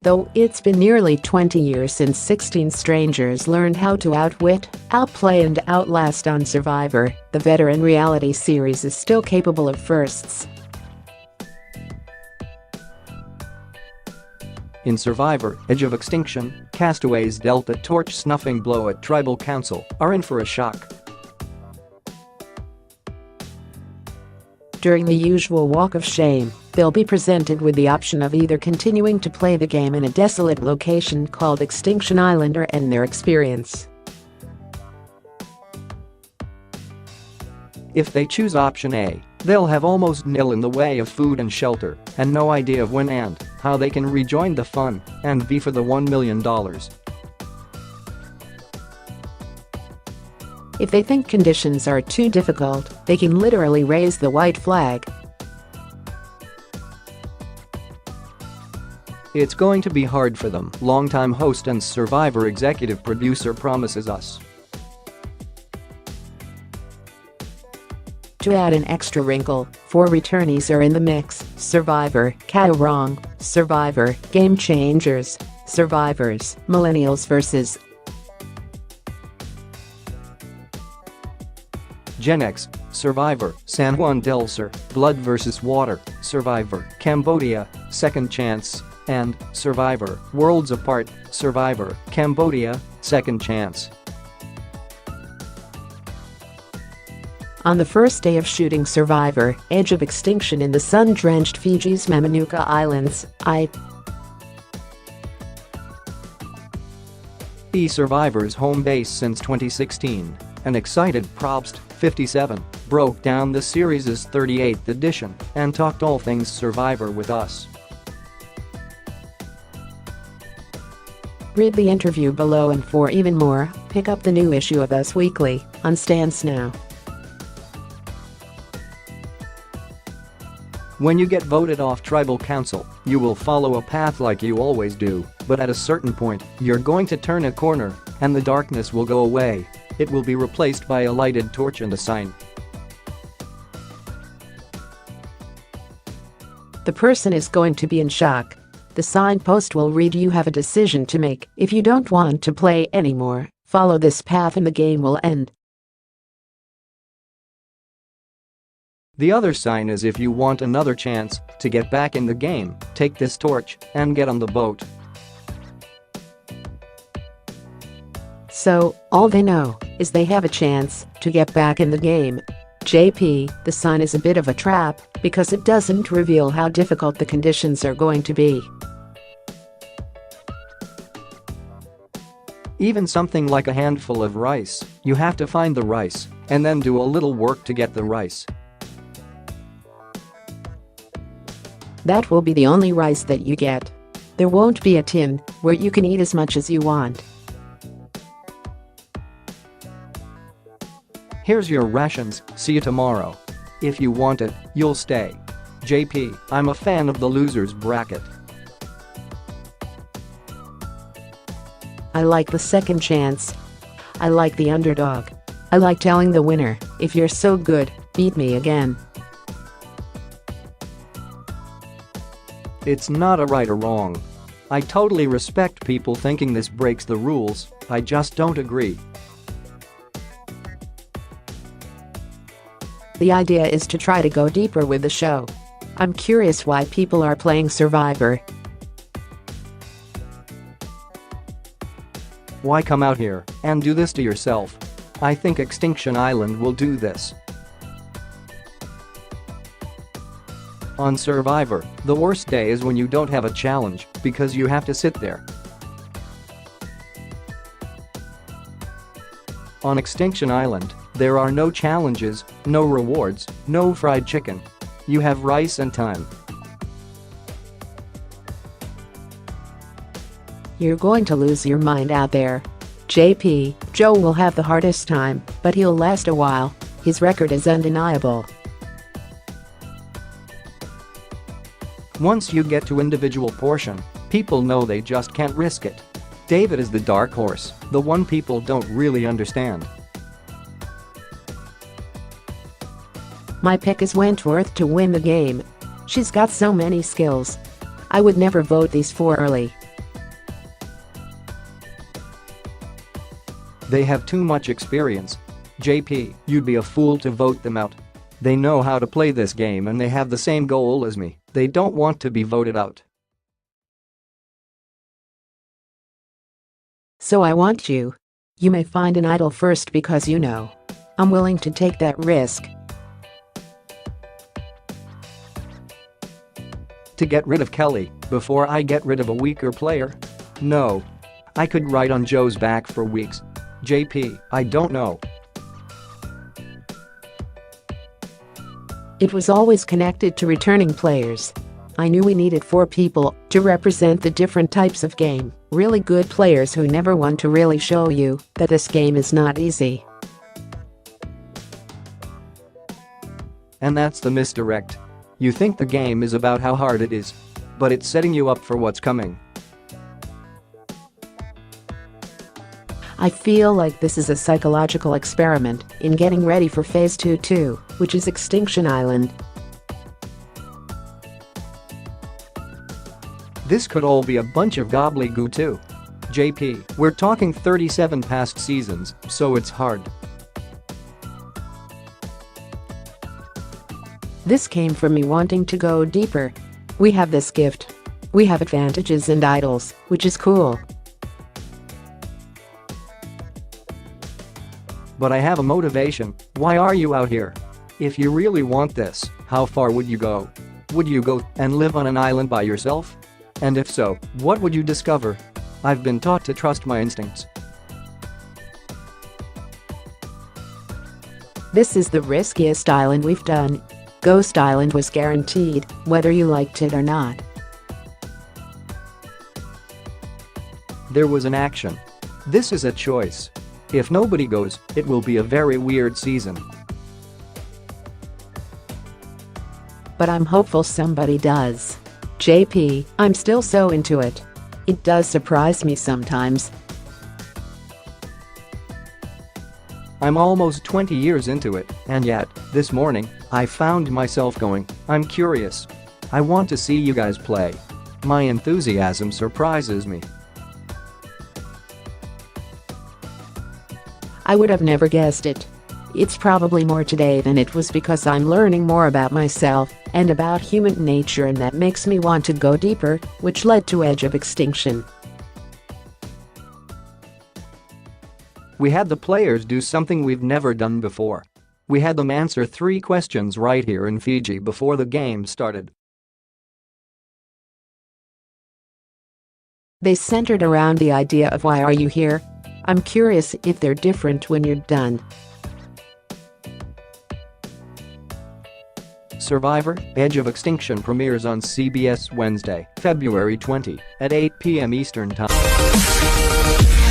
Though it's been nearly 20 years since 16 strangers learned how to outwit, outplay and outlast on Survivor, the veteran reality series is still capable of firsts. In Survivor, Edge of Extinction, castaways dealt a torch-snuffing blow at tribal council are in for a shock. During the usual walk of shame, they'll be presented with the option of either continuing to play the game in a desolate location called Extinction Island or end their experience. If they choose option A, they'll have almost nil in the way of food and shelter and no idea of when and how they can rejoin the fun and vie for the $1 million. If they think conditions are too difficult, they can literally raise the white flag. It's going to be hard for them, longtime host and Survivor executive producer promises us. To add an extra wrinkle, 4 returnees are in the mix: Survivor, Kaoh Rong, Survivor, Game Changers, Survivors, Millennials vs. Gen X, Survivor, San Juan Del Sur, Blood vs. Water, Survivor, Cambodia, Second Chance, and Survivor, Worlds Apart, Survivor, Cambodia, Second Chance. On the first day of shooting Survivor, Edge of Extinction in the sun-drenched Fiji's Mamanuca Islands, Survivor's home base since 2016, an excited Probst, 57, broke down the series' 38th edition and talked all things Survivor with us. Read the interview below, and for even more, pick up the new issue of Us Weekly on stands now. When you get voted off tribal council, you will follow a path like you always do, but at a certain point, you're going to turn a corner, and the darkness will go away. It will be replaced by a lighted torch and a sign. The person is going to be in shock. The signpost will read, "You have a decision to make. If you don't want to play anymore, follow this path and the game will end." The other sign is, "If you want another chance to get back in the game, take this torch and get on the boat." So, all they know is they have a chance to get back in the game. JP, the sign is a bit of a trap because it doesn't reveal how difficult the conditions are going to be. Even something like a handful of rice, you have to find the rice and then do a little work to get the rice. That will be the only rice that you get. There won't be a tin where you can eat as much as you want. Here's your rations, see you tomorrow. If you want it, you'll stay. JP, I'm a fan of the losers bracket. I like the second chance. I like the underdog. I like telling the winner, "If you're so good, beat me again." It's not a right or wrong. I totally respect people thinking this breaks the rules, I just don't agree. The idea is to try to go deeper with the show. I'm curious why people are playing Survivor. Why come out here and do this to yourself? I think Extinction Island will do this. On Survivor, the worst day is when you don't have a challenge because you have to sit there. On Extinction Island, there are no challenges, no rewards, no fried chicken. You have rice and time. You're going to lose your mind out there. JP, Joe will have the hardest time, but he'll last a while. His record is undeniable. Once you get to individual portion, people know they just can't risk it. David is the dark horse, the one people don't really understand. My pick is Wentworth to win the game. She's got so many skills. I would never vote these 4 early. They have too much experience. JP, you'd be a fool to vote them out. They know how to play this game and they have the same goal as me. They don't want to be voted out. So I want you. You may find an idol first because you know. I'm willing to take that risk. To get rid of Kelly before I get rid of a weaker player? No. I could ride on Joe's back for weeks. JP, I don't know. It was always connected to returning players. I knew we needed 4 people to represent the different types of game, really good players who never want to really show you that this game is not easy. And that's the misdirect. You think the game is about how hard it is. But it's setting you up for what's coming. I feel like this is a psychological experiment in getting ready for Phase 2 too, which is Extinction Island. This could all be a bunch of gobbledygook too. JP, we're talking 37 past seasons, so it's hard. This came from me wanting to go deeper. We have this gift. We have advantages and idols, which is cool. But I have a motivation. Why are you out here? If you really want this, how far would you go? Would you go and live on an island by yourself? And if so, what would you discover? I've been taught to trust my instincts. This is the riskiest island we've done. Ghost Island was guaranteed, whether you liked it or not. There was an action. This is a choice. If nobody goes, it will be a very weird season. But I'm hopeful somebody does. JP, I'm still so into it. It does surprise me sometimes. I'm almost 20 years into it, and yet, this morning, I found myself going, I'm curious. I want to see you guys play. My enthusiasm surprises me. I would have never guessed it. It's probably more today than it was because I'm learning more about myself and about human nature, and that makes me want to go deeper, which led to Edge of Extinction. We had the players do something we've never done before. We had them answer 3 questions right here in Fiji before the game started. They centered around the idea of why are you here? I'm curious if they're different when you're done. Survivor: Edge of Extinction premieres on CBS Wednesday, February 20 at 8 p.m. Eastern Time.